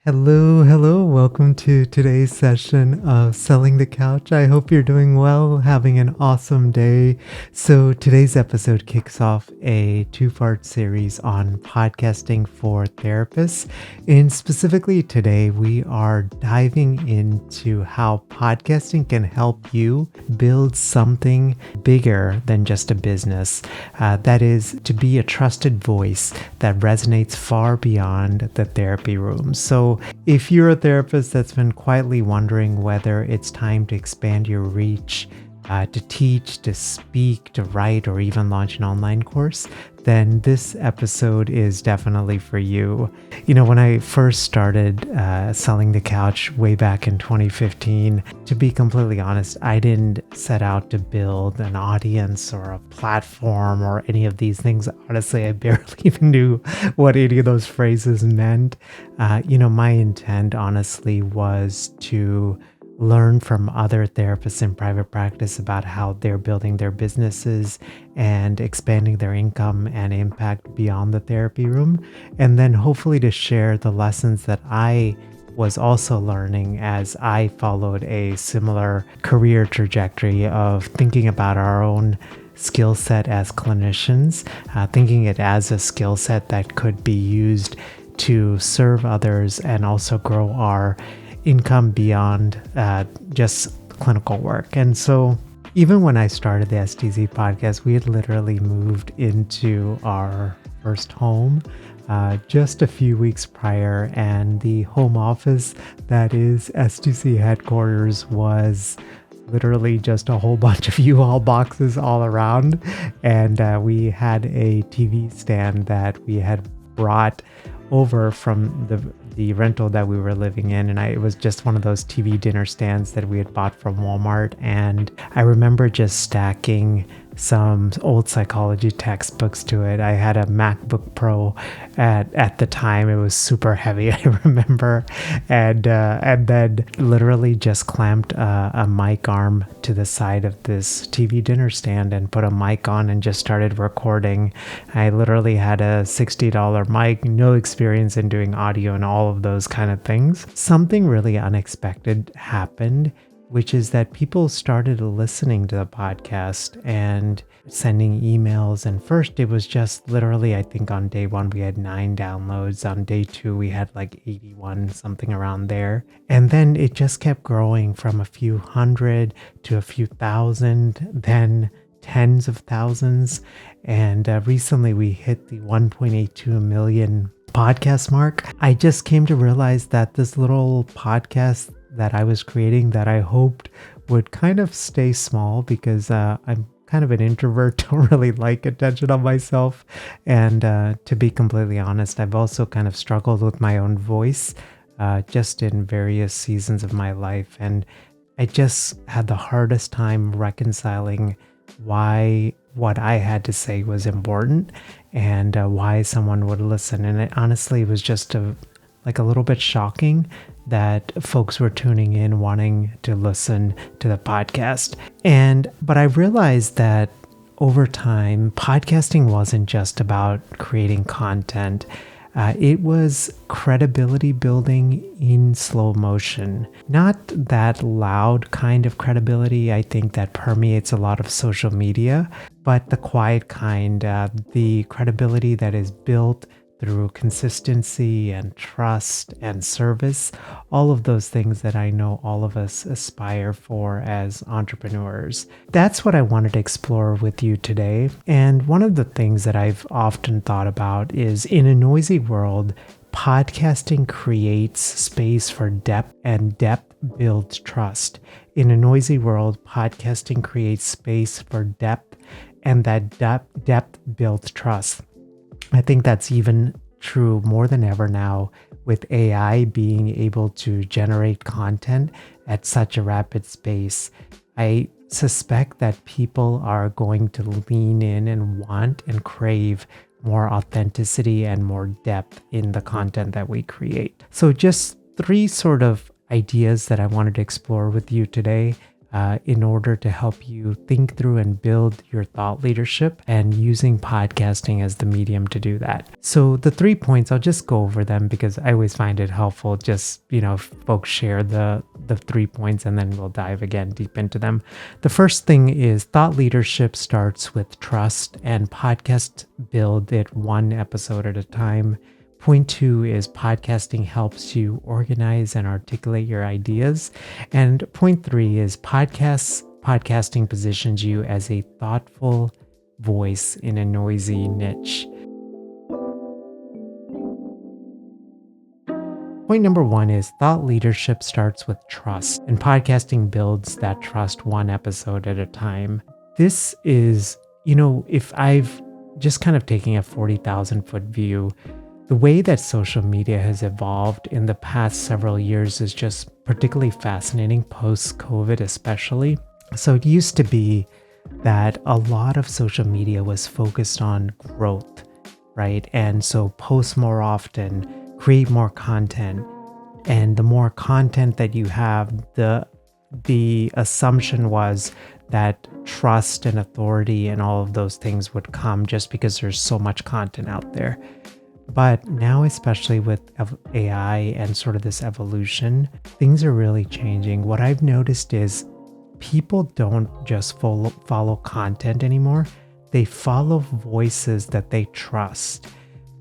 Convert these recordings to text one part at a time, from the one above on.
Hello. Welcome to today's session of Selling the Couch. I hope you're doing well, having an awesome day. So, today's episode kicks off a two-part series on podcasting for therapists. And specifically today, we are diving into how podcasting can help you build something bigger than just a business. That is, to be a trusted voice that resonates far beyond the therapy room. So, if you're a therapist that's been quietly wondering whether it's time to expand your reach, to teach, to speak, to write, or even launch an online course, then this episode is definitely for you. You know, when I first started selling the couch way back in 2015, to be completely honest, I didn't set out to build an audience or a platform or any of these things. Honestly, I barely even knew what any of those phrases meant. My intent, honestly, was to learn from other therapists in private practice about how they're building their businesses and expanding their income and impact beyond the therapy room. And then hopefully to share the lessons that I was also learning as I followed a similar career trajectory of thinking about our own skill set as clinicians, thinking it as a skill set that could be used to serve others and also grow our income beyond just clinical work. And so even when I started the STZ podcast, we had literally moved into our first home just a few weeks prior, and the home office that is STC headquarters was literally just a whole bunch of U-Haul boxes all around. And we had a TV stand that we had brought over from the rental that we were living in, and it was just one of those TV dinner stands that we had bought from Walmart. And I remember just stacking some old psychology textbooks to it. I had a MacBook Pro at the time. It was super heavy, I remember, and then literally just clamped a mic arm to the side of this TV dinner stand and put a mic on and just started recording. I literally had a $60 mic, no experience in doing audio and all of those kind of things. Something really unexpected happened, which is that people started listening to the podcast and sending emails. And first it was just literally, I think on day one, we had 9 downloads. On day 2, we had like 81, something around there. And then it just kept growing from a few hundred to a few thousand, then tens of thousands. And recently we hit the 1.82 million podcast mark. I just came to realize that this little podcast that I was creating that I hoped would kind of stay small, because I'm kind of an introvert, don't really like attention on myself. And to be completely honest, I've also kind of struggled with my own voice just in various seasons of my life. And I just had the hardest time reconciling why what I had to say was important and why someone would listen. And it honestly was just a little bit shocking that folks were tuning in, wanting to listen to the podcast. But I realized that over time, podcasting wasn't just about creating content. It was credibility building in slow motion. Not that loud kind of credibility, I think, that permeates a lot of social media, but the quiet kind, the credibility that is built through consistency and trust and service, all of those things that I know all of us aspire for as entrepreneurs. That's what I wanted to explore with you today. And one of the things that I've often thought about is, in a noisy world, podcasting creates space for depth, and depth builds trust. In a noisy world, podcasting creates space for depth, and that depth builds trust. I think that's even true more than ever now, with AI being able to generate content at such a rapid pace. I suspect that people are going to lean in and want and crave more authenticity and more depth in the content that we create. So just 3 sort of ideas that I wanted to explore with you today. in order to help you think through and build your thought leadership, and using podcasting as the medium to do that. So the 3 points, I'll just go over them because I always find it helpful. Just, if folks share the 3 points, and then we'll dive again deep into them. The first thing is thought leadership starts with trust, and podcasts build it one episode at a time. Point 2 is podcasting helps you organize and articulate your ideas. And point 3 is podcasting positions you as a thoughtful voice in a noisy niche. Point number 1 is thought leadership starts with trust, and podcasting builds that trust one episode at a time. This is, if I've just kind of taking a 40,000 foot view, the way that social media has evolved in the past several years is just particularly fascinating, post-COVID especially. So it used to be that a lot of social media was focused on growth, right? And so post more often, create more content. And the more content that you have, the assumption was that trust and authority and all of those things would come just because there's so much content out there. But now, especially with AI and sort of this evolution, things are really changing. What I've noticed is people don't just follow content anymore. They follow voices that they trust.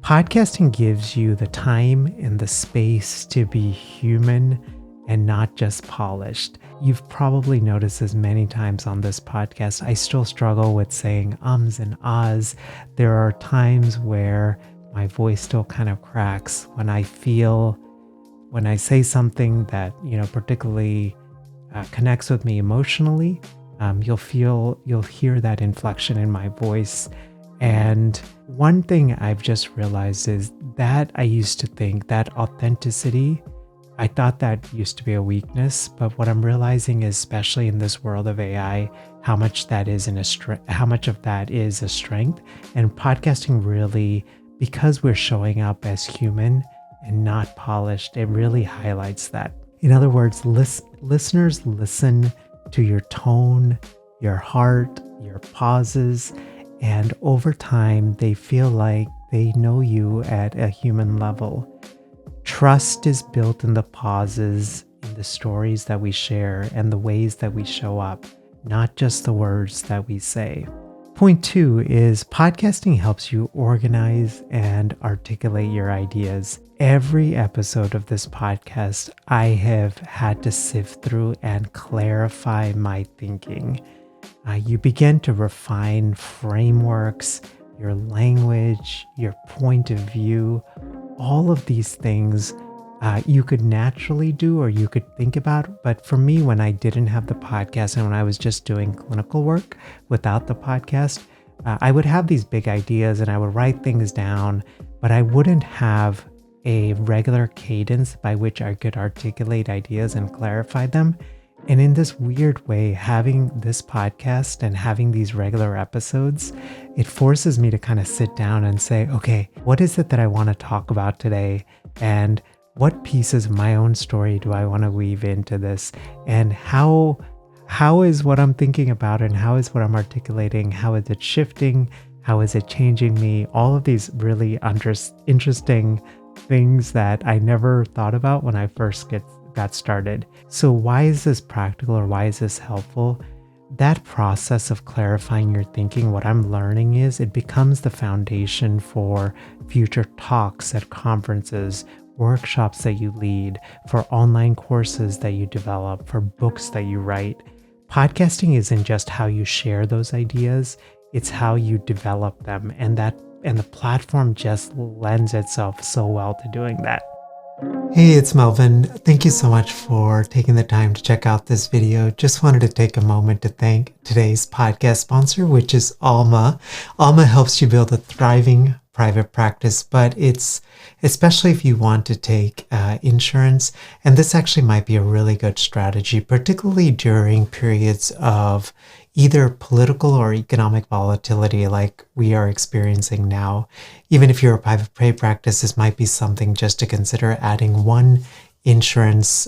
Podcasting gives you the time and the space to be human and not just polished. You've probably noticed this many times on this podcast. I still struggle with saying ums and ahs. There are times where my voice still kind of cracks when I say something that, particularly connects with me emotionally. You'll hear that inflection in my voice. And one thing I've just realized is that I used to think that authenticity, I thought that used to be a weakness, but what I'm realizing is, especially in this world of AI, how much of that is a strength. And podcasting really, because we're showing up as human and not polished, it really highlights that. In other words, listeners listen to your tone, your heart, your pauses, and over time, they feel like they know you at a human level. Trust is built in the pauses, in the stories that we share, and the ways that we show up, not just the words that we say. Point 2 is podcasting helps you organize and articulate your ideas. Every episode of this podcast, I have had to sift through and clarify my thinking. You begin to refine frameworks, your language, your point of view, all of these things you could naturally do or you could think about. But for me, when I didn't have the podcast and when I was just doing clinical work without the podcast, I would have these big ideas and I would write things down, but I wouldn't have a regular cadence by which I could articulate ideas and clarify them. And in this weird way, having this podcast and having these regular episodes, it forces me to kind of sit down and say, okay, what is it that I want to talk about today? And what pieces of my own story do I want to weave into this? And how is what I'm thinking about and how is what I'm articulating, how is it shifting? How is it changing me? All of these really interesting things that I never thought about when I first got started. So why is this practical or why is this helpful? That process of clarifying your thinking, what I'm learning is it becomes the foundation for future talks at conferences, workshops that you lead, for online courses that you develop, for books that you write. Podcasting isn't just how you share those ideas, it's how you develop them. And the platform just lends itself so well to doing that. Hey, it's Melvin. Thank you so much for taking the time to check out this video. Just wanted to take a moment to thank today's podcast sponsor, which is Alma. Alma helps you build a thriving private practice, but it's especially if you want to take insurance. And this actually might be a really good strategy, particularly during periods of either political or economic volatility like we are experiencing now. Even if you're a private pay practice, this might be something just to consider adding one insurance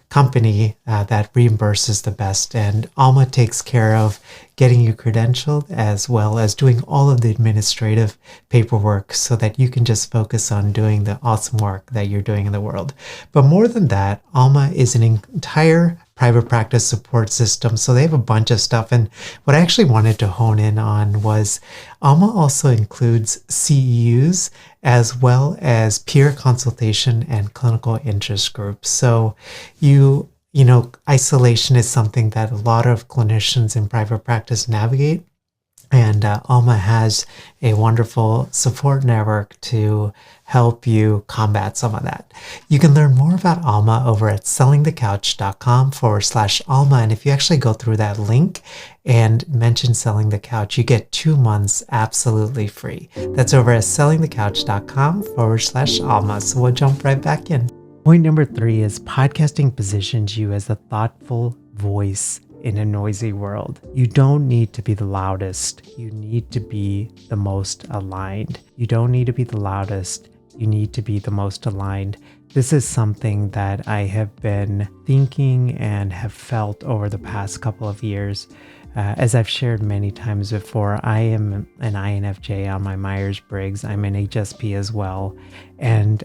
company that reimburses the best. And Alma takes care of getting you credentialed as well as doing all of the administrative paperwork so that you can just focus on doing the awesome work that you're doing in the world. But more than that, Alma is an entire private practice support system. So they have a bunch of stuff. And what I actually wanted to hone in on was Alma also includes CEUs as well as peer consultation and clinical interest groups. So isolation is something that a lot of clinicians in private practice navigate. And Alma has a wonderful support network to help you combat some of that. You can learn more about Alma over at sellingthecouch.com/Alma. And if you actually go through that link and mention Selling the Couch, you get 2 months absolutely free. That's over at sellingthecouch.com/Alma. So we'll jump right back in. Point number 3 is podcasting positions you as a thoughtful voice in a noisy world. You don't need to be the loudest. You need to be the most aligned. You don't need to be the loudest. You need to be the most aligned. This is something that I have been thinking and have felt over the past couple of years. As I've shared many times before, I am an INFJ on my Myers-Briggs. I'm an HSP as well. And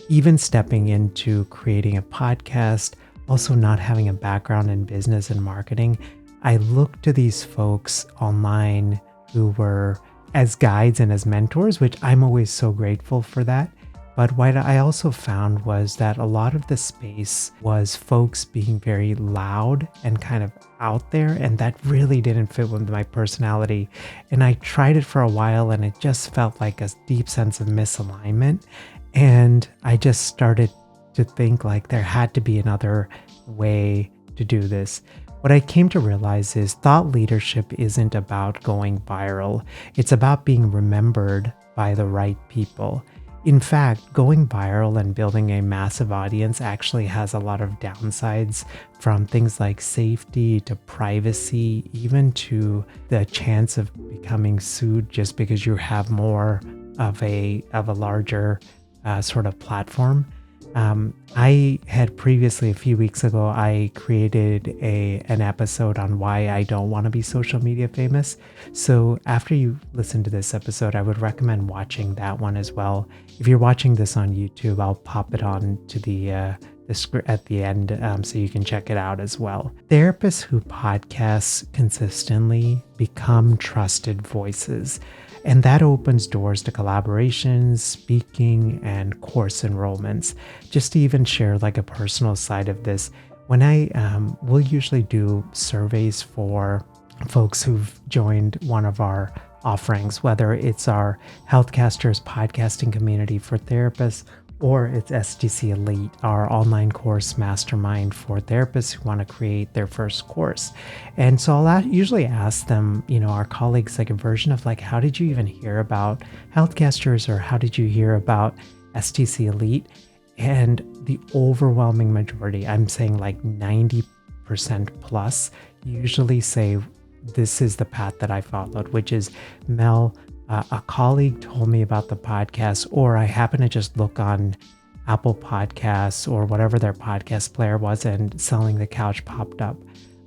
even stepping into creating a podcast, also not having a background in business and marketing, I looked to these folks online who were as guides and as mentors, which I'm always so grateful for that. But what I also found was that a lot of the space was folks being very loud and kind of out there, and that really didn't fit with my personality. And I tried it for a while, and it just felt like a deep sense of misalignment. And I just started to think like there had to be another way to do this. What I came to realize is thought leadership isn't about going viral. It's about being remembered by the right people. In fact, going viral and building a massive audience actually has a lot of downsides, from things like safety to privacy, even to the chance of becoming sued just because you have more of a larger sort of platform. I had previously, a few weeks ago, I created an episode on why I don't want to be social media famous. So after you listen to this episode, I would recommend watching that one as well. If you're watching this on YouTube, I'll pop it on to the script at the end so you can check it out as well. Therapists who podcast consistently become trusted voices. And that opens doors to collaborations, speaking, and course enrollments. Just to even share like a personal side of this, when we'll usually do surveys for folks who've joined one of our offerings, whether it's our Healthcasters podcasting community for therapists, or it's STC Elite, our online course mastermind for therapists who want to create their first course. And so I'll usually ask them, our colleagues, like a version of like, how did you even hear about Healthcasters, or how did you hear about STC Elite? And the overwhelming majority, I'm saying like 90% plus, usually say, this is the path that I followed, which is, Mel, a colleague told me about the podcast, or I happen to just look on Apple Podcasts or whatever their podcast player was, and Selling the Couch popped up.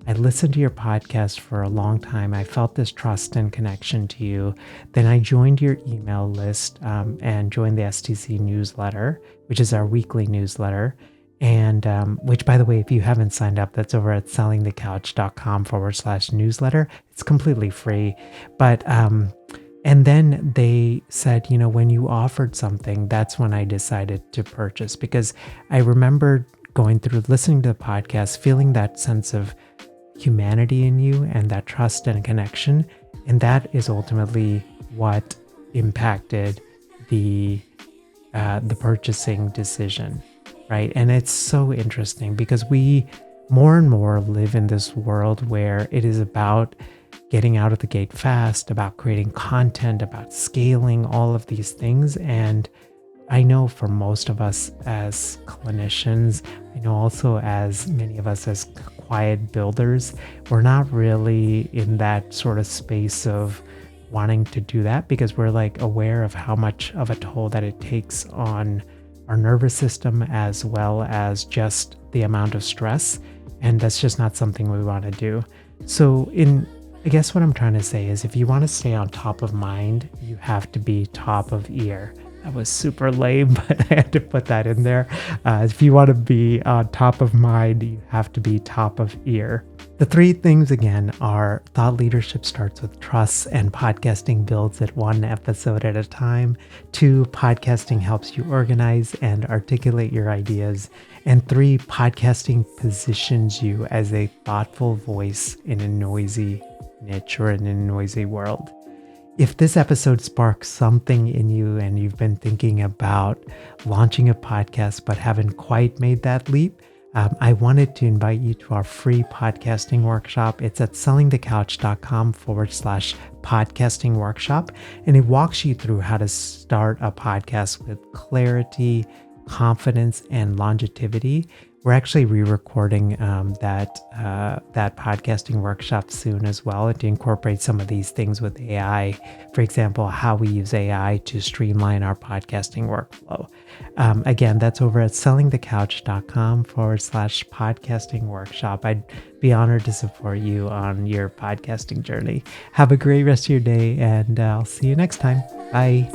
I listened to your podcast for a long time. I felt this trust and connection to you. Then I joined your email list and joined the STC newsletter, which is our weekly newsletter. And which, by the way, if you haven't signed up, that's over at sellingthecouch.com/newsletter. It's completely free. But and then they said, when you offered something, that's when I decided to purchase, because I remember going through listening to the podcast, feeling that sense of humanity in you and that trust and connection. And that is ultimately what impacted the purchasing decision, right? And it's so interesting because we more and more live in this world where it is about getting out of the gate fast, about creating content, about scaling, all of these things. And I know for most of us as clinicians, I know also as many of us as quiet builders, we're not really in that sort of space of wanting to do that, because we're like aware of how much of a toll that it takes on our nervous system as well as just the amount of stress. And that's just not something we want to do. So, I guess what I'm trying to say is if you want to stay on top of mind, you have to be top of ear. That was super lame, but I had to put that in there. If you want to be on top of mind, you have to be top of ear. The three things again are thought leadership starts with trust and podcasting builds it one episode at a time. Two, podcasting helps you organize and articulate your ideas. And three, podcasting positions you as a thoughtful voice in a noisy niche or in a noisy world. If this episode sparks something in you and you've been thinking about launching a podcast but haven't quite made that leap, I wanted to invite you to our free podcasting workshop. It's at sellingthecouch.com/podcasting workshop. And it walks you through how to start a podcast with clarity, confidence, and longevity. We're actually re-recording that podcasting workshop soon as well to incorporate some of these things with AI. For example, how we use AI to streamline our podcasting workflow. Again, that's over at sellingthecouch.com/podcasting workshop. I'd be honored to support you on your podcasting journey. Have a great rest of your day, and I'll see you next time. Bye.